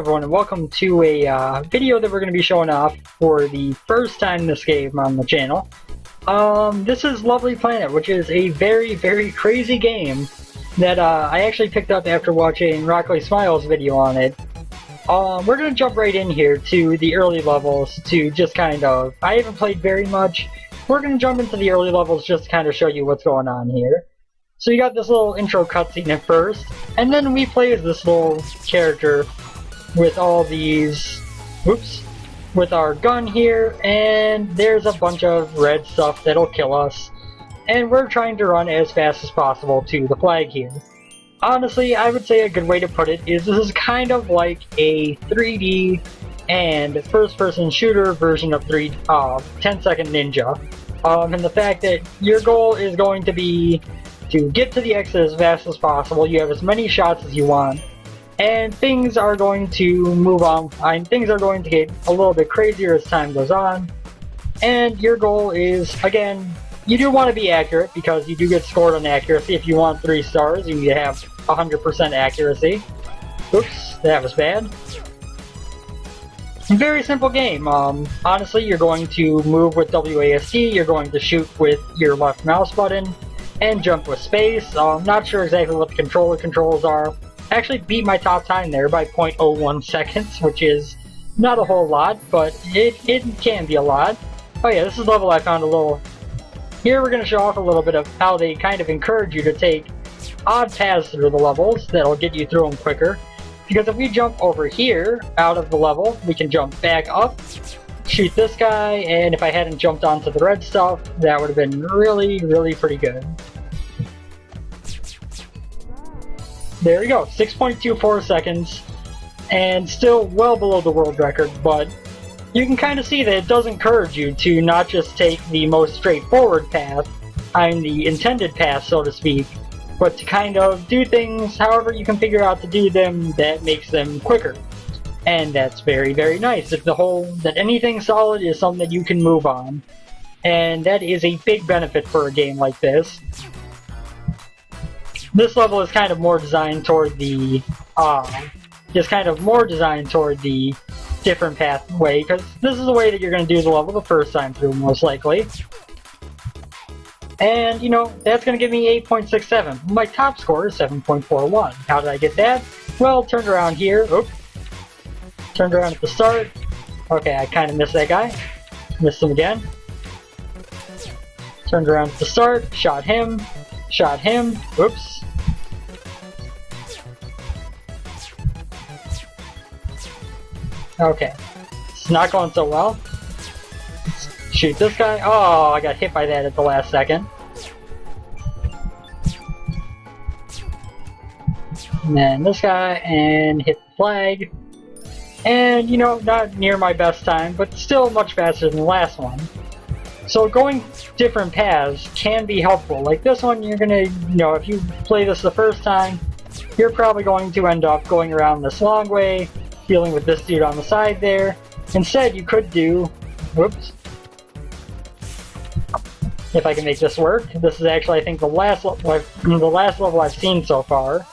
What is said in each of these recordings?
everyone, and welcome to a video that we're going to be showing off for the first time this game on the channel. This is Lovely Planet, which is a very, very crazy game that I actually picked up after watching Rockley Smiles' video on it. We're going to jump right in here to the early levels to just kind of... I haven't played very much. We're going to jump into the early levels just to kind of show you what's going on here. So you got this little intro cutscene at first, and then we play as this little character with all these, with our gun here, and there's a bunch of red stuff that'll kill us, and we're trying to run as fast as possible to the flag here. Honestly, I would say a good way to put it is this is kind of like a 3D and first-person shooter version of 10-Second Ninja, and the fact that your goal is going to be to get to the exit as fast as possible. You have as many shots as you want, and things are going to move on, and things are going to get a little bit crazier as time goes on. And your goal is, again, you do want to be accurate because you do get scored on accuracy. If you want 3 stars, you need to have 100% accuracy. Oops, that was bad. Very simple game. Honestly, you're going to move with WASD, you're going to shoot with your left mouse button, and jump with space. I'm not sure exactly what the controller controls are. I actually beat my top time there by 0.01 seconds, which is not a whole lot, but it can be a lot. Oh yeah, this is level I found a little... Here we're going to show off a little bit of how they kind of encourage you to take odd paths through the levels that'll get you through them quicker. Because if we jump over here, out of the level, we can jump back up, shoot this guy, and if I hadn't jumped onto the red stuff, that would have been really, really pretty good. There we go, 6.24 seconds, and still well below the world record, but you can kind of see that it does encourage you to not just take the most straightforward path, the intended path, so to speak, but to kind of do things however you can figure out to do them that makes them quicker. And that's very, very nice. That anything solid is something that you can move on. And that is a big benefit for a game like this. This level is kind of more designed toward the, different pathway, because this is the way that you're going to do the level the first time through, most likely. And, you know, that's going to give me 8.67. My top score is 7.41. How did I get that? Well, turned around here. Oops. Turned around at the start. Okay, I kind of missed that guy. Missed him again. Turned around at the start. Shot him. Shot him. Oops. Okay. It's not going so well. Let's shoot this guy. Oh, I got hit by that at the last second. And then this guy, and hit the flag. And, you know, not near my best time, but still much faster than the last one. So going different paths can be helpful. Like this one, you're gonna, you know, if you play this the first time, you're probably going to end up going around this long way, dealing with this dude on the side there. Instead, you could do, whoops, if I can make this work. This is actually, I think, the last level I've seen so far.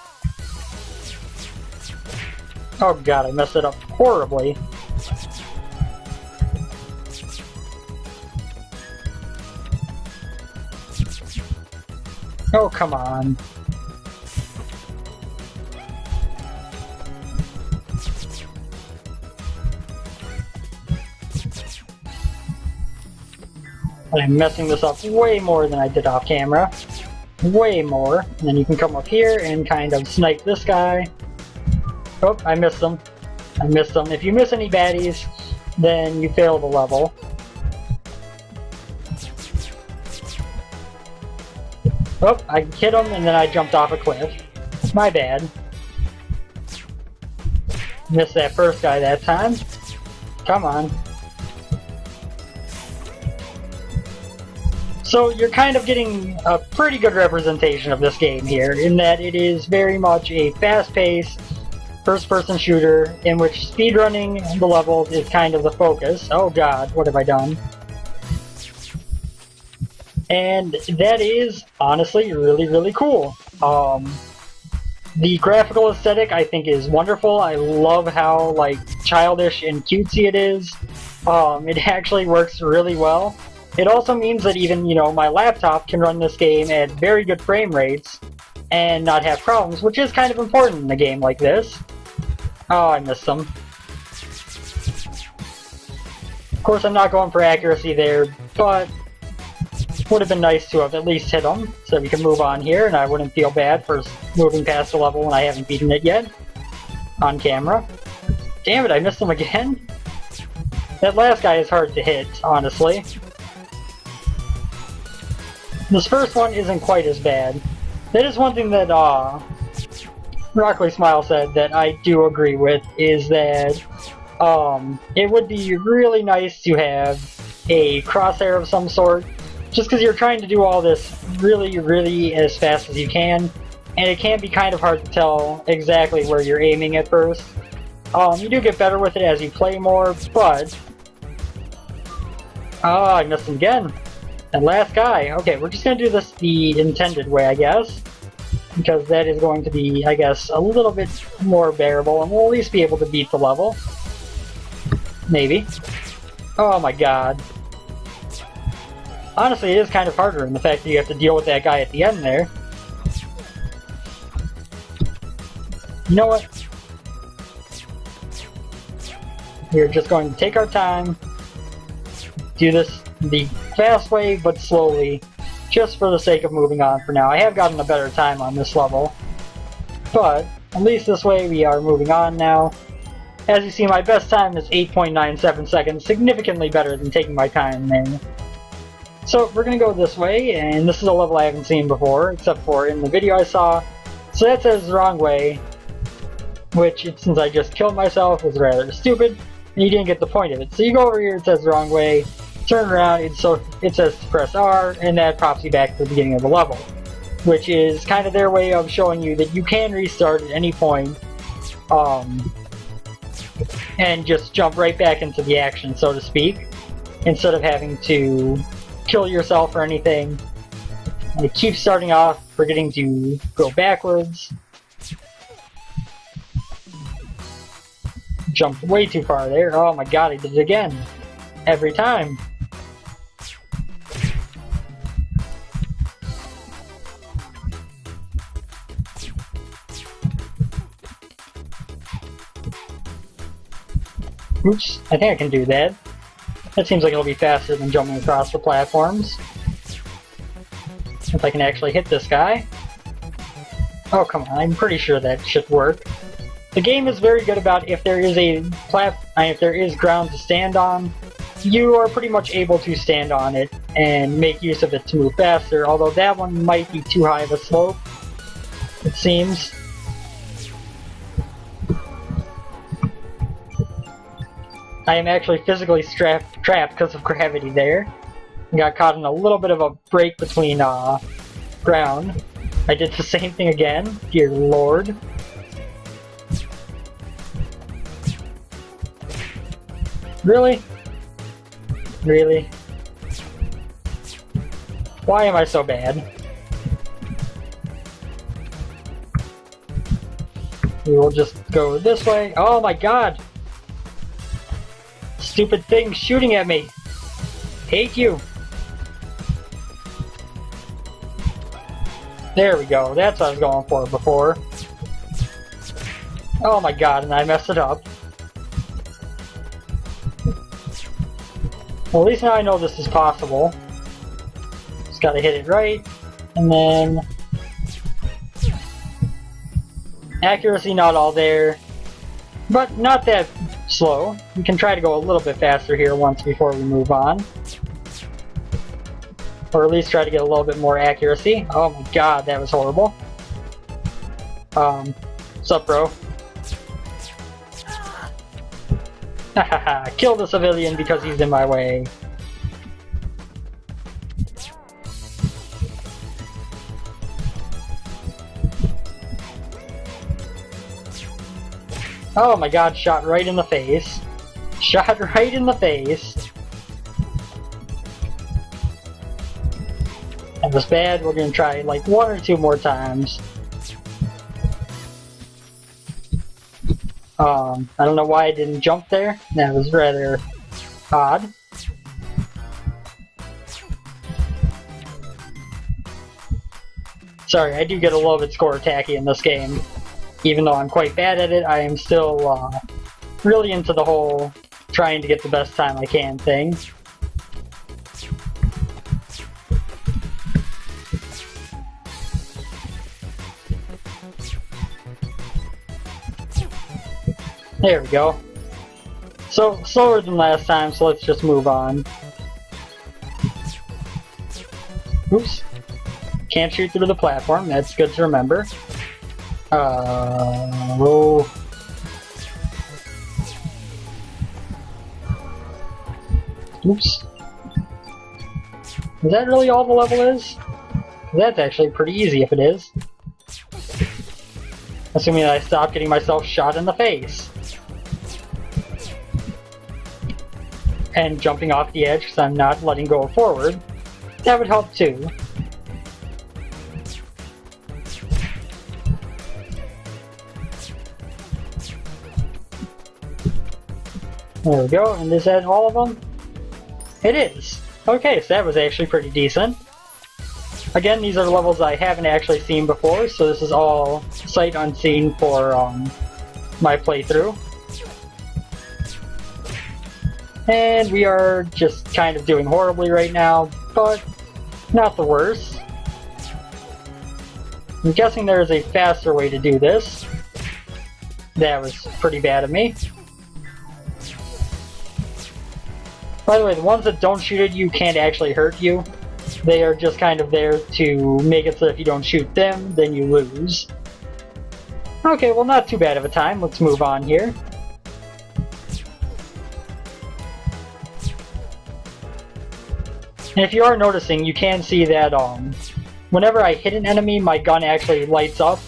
Oh god, I messed it up horribly. Oh, come on. I'm messing this up way more than I did off camera. Way more. And then you can come up here and kind of snipe this guy. Oh, I missed them. I missed them. If you miss any baddies, then you fail the level. Oh, I hit him and then I jumped off a cliff. My bad. Missed that first guy that time. Come on. So you're kind of getting a pretty good representation of this game here, in that it is very much a fast-paced, first-person shooter in which speedrunning the levels is kind of the focus. Oh god, what have I done? And that is honestly really, really cool. The graphical aesthetic I think is wonderful. I love how like childish and cutesy it is. It actually works really well. It also means that even, you know, my laptop can run this game at very good frame rates and not have problems, which is kind of important in a game like this. Oh, I missed some. Of course, I'm not going for accuracy there, but would have been nice to have at least hit them, so we can move on here, and I wouldn't feel bad for moving past a level when I haven't beaten it yet on camera. Damn it, I missed him again? That last guy is hard to hit, honestly. This first one isn't quite as bad. That is one thing that Rockaway Smile said that I do agree with, is that it would be really nice to have a crosshair of some sort, just because you're trying to do all this really as fast as you can, and it can be kind of hard to tell exactly where you're aiming at first. You do get better with it as you play more, but... Oh, I missed him again. And last guy. Okay, we're just gonna do this the intended way, I guess, because that is going to be, I guess, a little bit more bearable, and we'll at least be able to beat the level. Maybe. Oh my god. Honestly, it is kind of harder in the fact that you have to deal with that guy at the end there. You know what? We're just going to take our time, do this the fast way but slowly, just for the sake of moving on for now. I have gotten a better time on this level, but at least this way we are moving on now. As you see, my best time is 8.97 seconds, significantly better than taking my time there. So we're going to go this way, and this is a level I haven't seen before, except for in the video I saw. So that says the wrong way, which, since I just killed myself, was rather stupid, and you didn't get the point of it. So you go over here, it says the wrong way, turn around, it says to press R, and that pops you back to the beginning of the level, which is kind of their way of showing you that you can restart at any point, and just jump right back into the action, so to speak, instead of having to kill yourself or anything. And you keep starting off, forgetting to go backwards. Jumped way too far there. Oh my god, I did it again. Every time. Oops, I think I can do that. That seems like it'll be faster than jumping across the platforms. If I can actually hit this guy. Oh, come on, I'm pretty sure that should work. The game is very good about if there is ground to stand on, you are pretty much able to stand on it and make use of it to move faster, although that one might be too high of a slope, it seems. I am actually physically trapped because of gravity there. I got caught in a little bit of a break between ground. I did the same thing again, dear lord. Really? Really? Why am I so bad? We will just go this way. Oh my god! Stupid thing shooting at me! Hate you! There we go, that's what I was going for before. Oh my god, and I messed it up. Well, at least now I know this is possible. Just gotta hit it right, and then... accuracy not all there, but not that slow. We can try to go a little bit faster here once before we move on. Or at least try to get a little bit more accuracy. Oh my god, that was horrible. Sup, bro? Hahaha, kill the civilian because he's in my way. Oh my god, shot right in the face. Shot right in the face. That was bad. We're gonna try like 1 or 2 more times. I don't know why I didn't jump there. That was rather odd. Sorry, I do get a little bit score tacky in this game. Even though I'm quite bad at it, I am still really into the whole trying to get the best time I can thing. There we go. So, slower than last time, so let's just move on. Oops. Can't shoot through the platform, that's good to remember. Oh. Oops. Is that really all the level is? That's actually pretty easy if it is. Assuming that I stop getting myself shot in the face. And jumping off the edge because I'm not letting go forward. That would help too. There we go, and is that all of them? It is! Okay, so that was actually pretty decent. Again, these are levels I haven't actually seen before, so this is all sight unseen for my playthrough. And we are just kind of doing horribly right now, but not the worst. I'm guessing there is a faster way to do this. That was pretty bad of me. By the way, the ones that don't shoot at you can't actually hurt you. They are just kind of there to make it so if you don't shoot them, then you lose. Okay, well not too bad of a time. Let's move on here. And if you are noticing, you can see that whenever I hit an enemy, my gun actually lights up,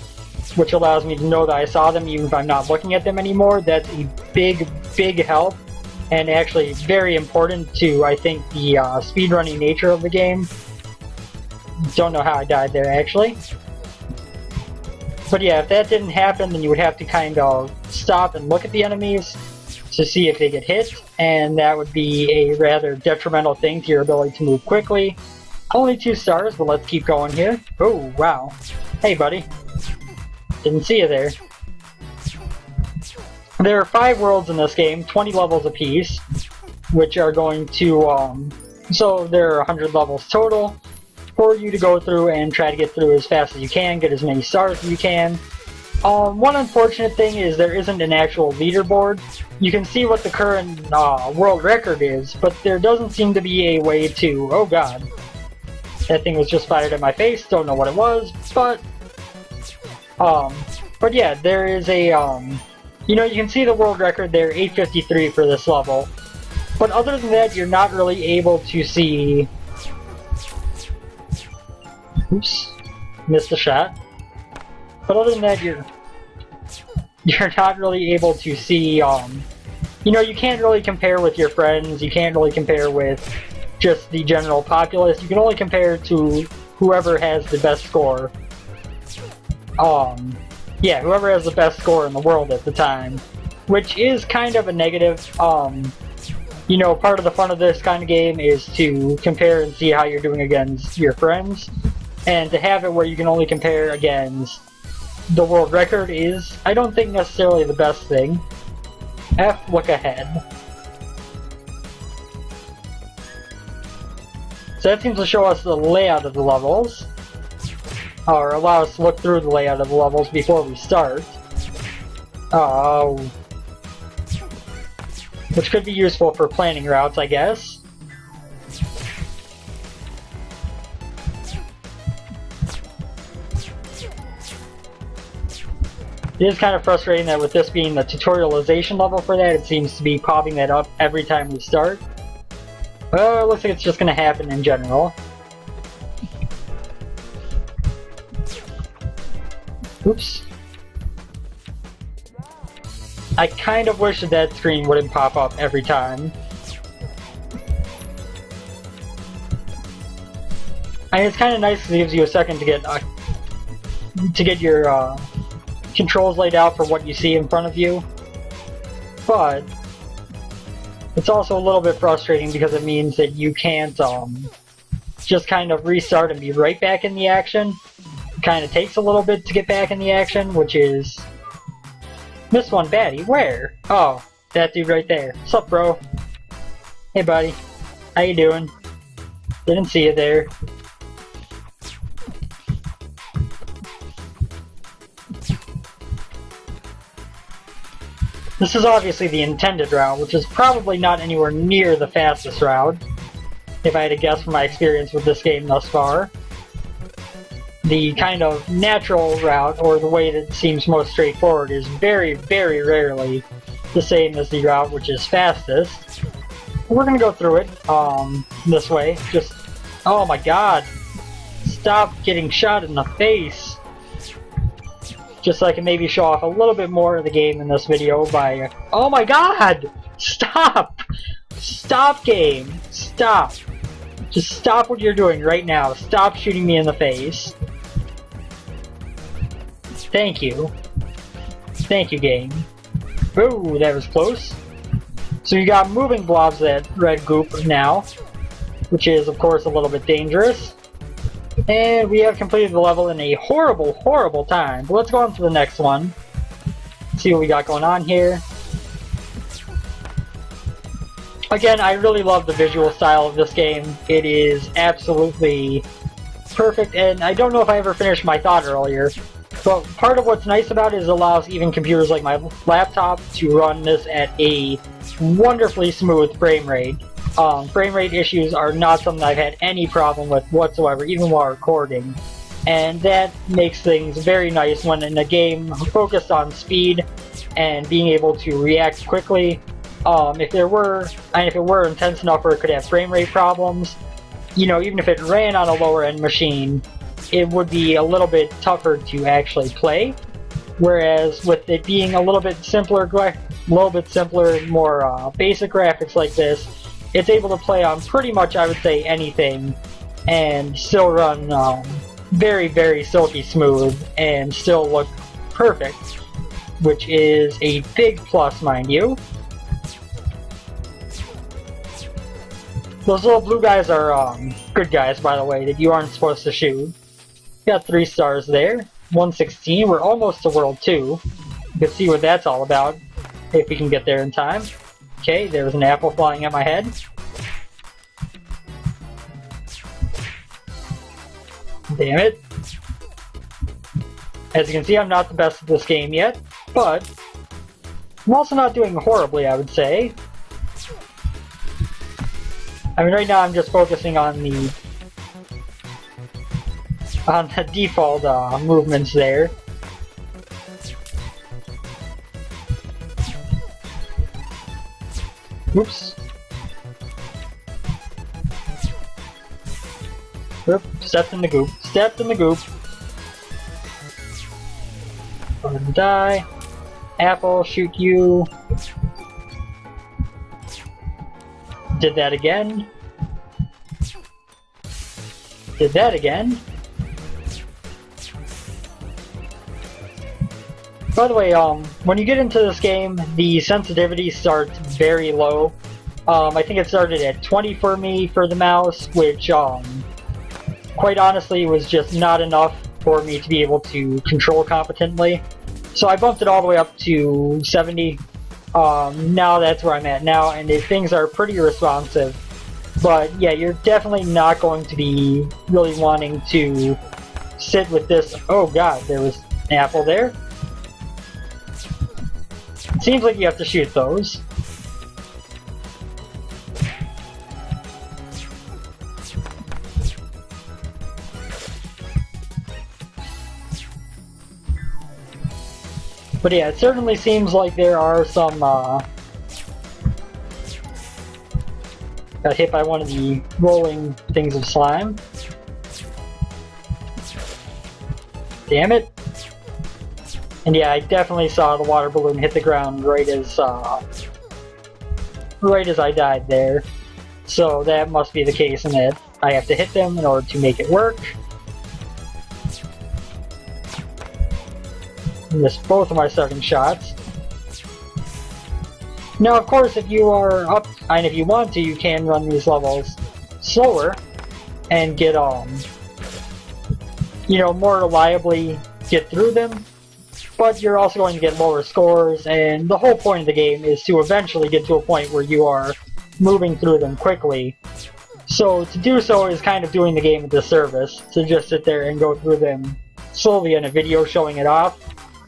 which allows me to know that I saw them even if I'm not looking at them anymore. That's a big, big help. And actually very important to, I think, the speedrunning nature of the game. Don't know how I died there, actually. But yeah, if that didn't happen, then you would have to kind of stop and look at the enemies to see if they get hit, and that would be a rather detrimental thing to your ability to move quickly. Only 2 stars, but let's keep going here. Oh, wow. Hey, buddy. Didn't see you there. There are 5 worlds in this game, 20 levels apiece, which are going to, so there are 100 levels total for you to go through and try to get through as fast as you can, get as many stars as you can. One unfortunate thing is there isn't an actual leaderboard. You can see what the current world record is, but there doesn't seem to be a way to, oh god. That thing was just fired at my face, don't know what it was, but yeah, there is a, you know, you can see the world record there, 853 for this level. But other than that, you're not really able to see... Oops. Missed a shot. But other than that, you're not really able to see, you know, you can't really compare with your friends, you can't really compare with just the general populace, you can only compare to whoever has the best score. Yeah, whoever has the best score in the world at the time, which is kind of a negative. You know, part of the fun of this kind of game is to compare and see how you're doing against your friends, and to have it where you can only compare against the world record is, I don't think, necessarily the best thing. Look ahead. So that seems to show us the layout of the levels. Or allow us to look through the layout of the levels before we start. Which could be useful for planning routes, I guess. It is kind of frustrating that with this being the tutorialization level for that, it seems to be popping that up every time we start. Well, it looks like it's just going to happen in general. Oops. I kind of wish that screen wouldn't pop up every time. I mean, it's kind of nice because it gives you a second to get your controls laid out for what you see in front of you. but it's also a little bit frustrating because it means that you can't just kind of restart and be right back in the action. It kind of takes a little bit to get back in the action, which is... This one, baddie, where? Oh, that dude right there. Sup, bro? Hey, buddy. How you doing? Didn't see you there. This is obviously the intended route, which is probably not anywhere near the fastest route, if I had to guess from my experience with this game thus far. The kind of natural route, or the way that seems most straightforward, is very, very rarely the same as the route which is fastest. We're gonna go through it, this way. Just, oh my god! Stop getting shot in the face! Just so I can maybe show off a little bit more of the game in this video by... Oh my god! Stop! Stop, game! Stop! Just stop what you're doing right now. Stop shooting me in the face. Thank you. Thank you, game. Ooh, that was close. So you got moving blobs, that red goop now, which is, of course, a little bit dangerous. And we have completed the level in a horrible, horrible time. But let's go on to the next one. See what we got going on here. Again, I really love the visual style of this game. It is absolutely perfect, and I don't know if I ever finished my thought earlier, but part of what's nice about it is it allows even computers like my laptop to run this at a wonderfully smooth frame rate. Frame rate issues are not something I've had any problem with whatsoever, even while recording. And that makes things very nice when in a game focused on speed and being able to react quickly. If it were intense enough where it could have frame rate problems, you know, even if it ran on a lower end machine, it would be a little bit tougher to actually play. Whereas with it being a little bit simpler, more basic graphics like this, it's able to play on pretty much, I would say, anything, and still run very, very silky smooth, and still look perfect, which is a big plus, mind you. Those little blue guys are good guys, by the way, that you aren't supposed to shoot. Got 3 stars there. 116, we're almost to World 2. You can see what that's all about, if we can get there in time. Okay, there was an apple flying at my head. Damn it. As you can see, I'm not the best at this game yet, but I'm also not doing horribly, I would say. I mean, right now I'm just focusing on the default movements there. Oops. Oop, stepped in the goop. Stepped in the goop. Gonna die. Apple, shoot you. Did that again. Did that again. By the way, when you get into this game, the sensitivity starts very low. I think it started at 20 for me for the mouse, which, quite honestly, was just not enough for me to be able to control competently. So I bumped it all the way up to 70. Now that's where I'm at now, and things are pretty responsive. But yeah, you're definitely not going to be really wanting to sit with this. Oh god, there was an apple there. Seems like you have to shoot those. But yeah, it certainly seems like there are some, got hit by one of the rolling things of slime. Damn it. And yeah, I definitely saw the water balloon hit the ground right as I died there. So that must be the case in that I have to hit them in order to make it work. Missed both of my starting shots. Now, of course, if you are up, and if you want to, you can run these levels slower and get, you know, more reliably get through them. But you're also going to get lower scores, and the whole point of the game is to eventually get to a point where you are moving through them quickly. So to do so is kind of doing the game a disservice, to just sit there and go through them slowly in a video showing it off.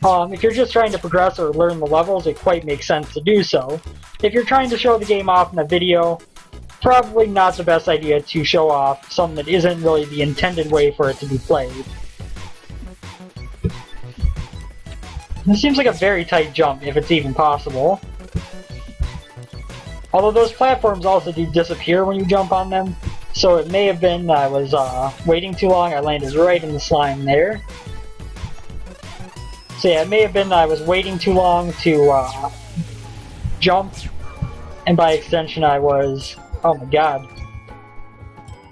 If you're just trying to progress or learn the levels, it quite makes sense to do so. If you're trying to show the game off in a video, probably not the best idea to show off something that isn't really the intended way for it to be played. This seems like a very tight jump, if it's even possible. Although those platforms also do disappear when you jump on them, so it may have been I was waiting too long. I landed right in the slime there. So yeah, it may have been I was waiting too long to jump, and by extension I was, oh my god,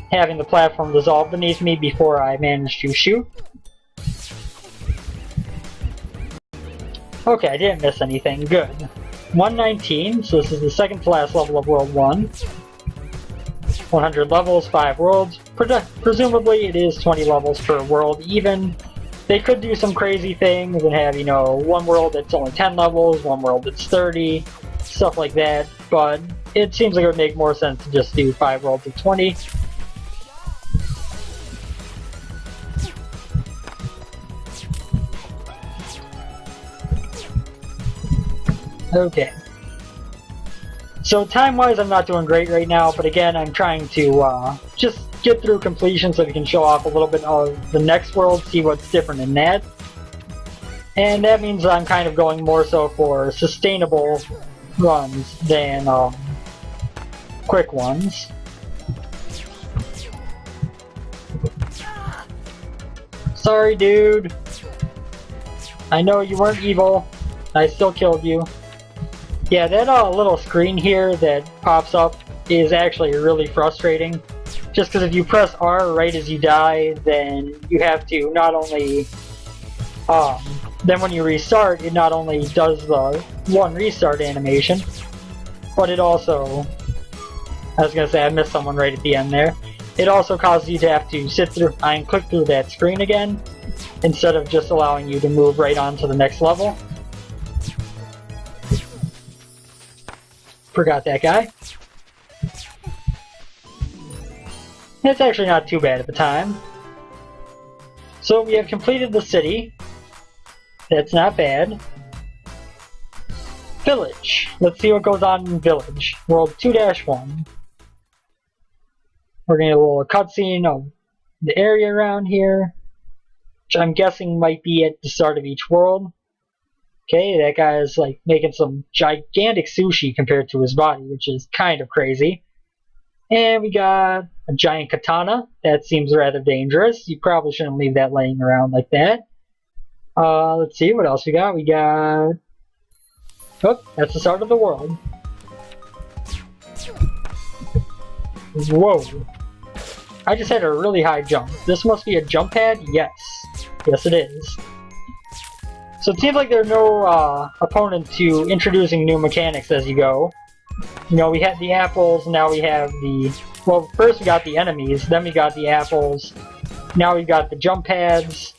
having the platform dissolve beneath me before I managed to shoot. Okay, I didn't miss anything, good. 119, so this is the second to last level of World 1. 100 levels, 5 worlds. Presumably it is 20 levels per world even. They could do some crazy things and have, you know, one world that's only 10 levels, one world that's 30, stuff like that, but it seems like it would make more sense to just do 5 worlds of 20. Okay. So time-wise I'm not doing great right now, but again I'm trying to just get through completion so we can show off a little bit of the next world, see what's different in that. And that means I'm kind of going more so for sustainable runs than quick ones. Sorry, dude. I know you weren't evil. I still killed you. Yeah, that little screen here that pops up is actually really frustrating. Just because if you press R right as you die, then you have to not only... then when you restart, it not only does the one restart animation, but it also... I was going to say I missed someone right at the end there. It also causes you to have to sit through and click through that screen again, instead of just allowing you to move right on to the next level. Forgot that guy. It's actually not too bad at the time. So we have completed the city. That's not bad. Village. Let's see what goes on in Village. World 2-1. We're gonna get a little cutscene of the area around here, which I'm guessing might be at the start of each world. Okay, that guy is like making some gigantic sushi compared to his body, which is kind of crazy. And we got a giant katana. That seems rather dangerous. You probably shouldn't leave that laying around like that. Let's see, what else we got? We got... Oh, that's the start of the world. Whoa. I just had a really high jump. This must be a jump pad? Yes. Yes, it is. So it seems like there are no opponent to introducing new mechanics as you go. You know, we had the apples, now we have the... Well, first we got the enemies, then we got the apples, now we got the jump pads,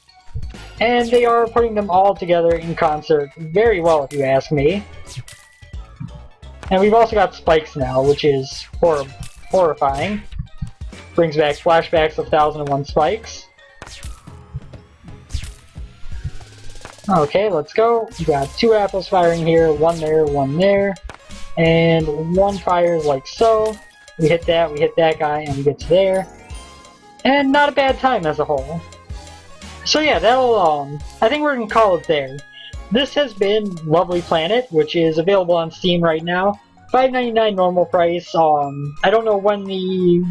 and they are putting them all together in concert very well, if you ask me. And we've also got spikes now, which is horrifying. Brings back flashbacks of 1001 Spikes. Okay, let's go. We got 2 apples firing here, 1 there, and 1 fires like so. We hit that guy, and we get to there. And not a bad time as a whole. So yeah, that'll, I think we're gonna call it there. This has been Lovely Planet, which is available on Steam right now. $5.99 normal price. I don't know when the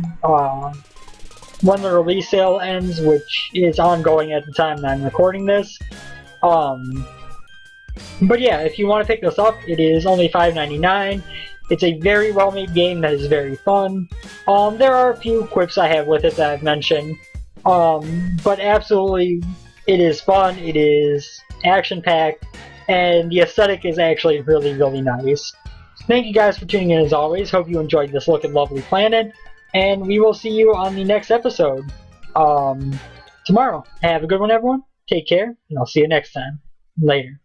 release sale ends, which is ongoing at the time that I'm recording this. But yeah, if you want to pick this up, it is only $5.99. It's a very well-made game that is very fun. There are a few quips I have with it that I've mentioned. But absolutely, it is fun, it is action-packed, and the aesthetic is actually really, really nice. Thank you guys for tuning in as always. Hope you enjoyed this look at Lovely Planet. And we will see you on the next episode tomorrow. Have a good one, everyone. Take care, and I'll see you next time. Later.